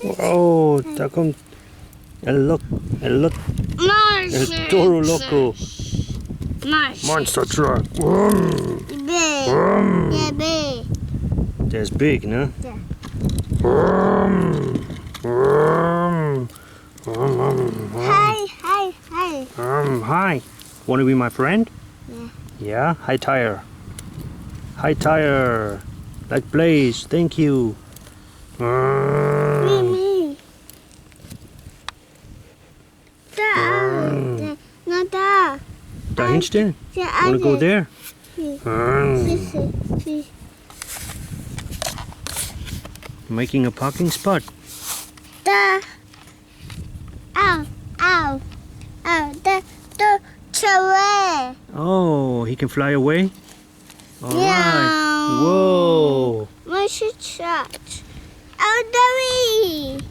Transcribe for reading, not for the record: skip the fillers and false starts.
Oh, daar komt el Toro Loco. Monster truck. Vroom. Big. Vroom. Yeah, big. That's big, no? Yeah. Vroom. Vroom. Vroom. Hi. Hi. Want to be my friend? Yeah. Yeah? Hi, Tire. Hi, Tire. Like Blaze. Thank you. Me. Da. No, da. Daarheen? Yeah, Want to go there? Making a parking spot. Da. Ow. The chair. Oh, he can fly away? All right. Yeah. Whoa. Where's your church? Oh, Daddy.